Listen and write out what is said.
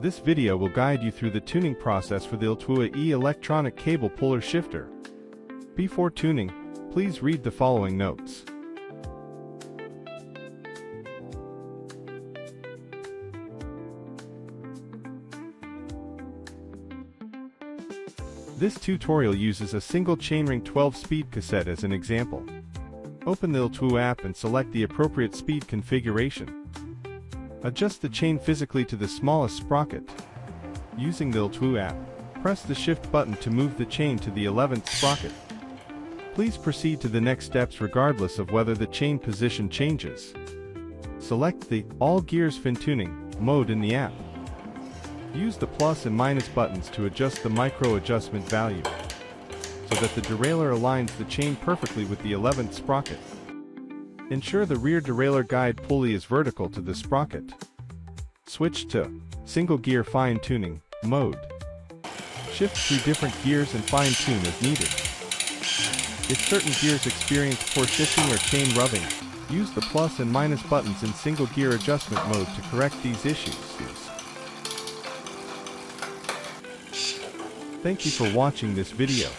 This video will guide you through the tuning process for the L-TWOO electronic cable puller shifter. Before tuning, please read the following notes. This tutorial uses a single chainring 12-speed cassette as an example. Open the L-TWOO app and select the appropriate speed configuration. Adjust the chain physically to the smallest sprocket. Using the L-TWOO app, press the shift button to move the chain to the 11th sprocket. Please proceed to the next steps regardless of whether the chain position changes. Select the All Gears Fin Tuning mode in the app. Use the plus and minus buttons to adjust the micro adjustment value, so that the derailleur aligns the chain perfectly with the 11th sprocket. Ensure the rear derailleur guide pulley is vertical to the sprocket. Switch to Single Gear Fine Tuning mode. Shift through different gears and fine tune as needed. If certain gears experience poor shifting or chain rubbing, use the plus and minus buttons in single gear adjustment mode to correct these issues. Thank you for watching this video.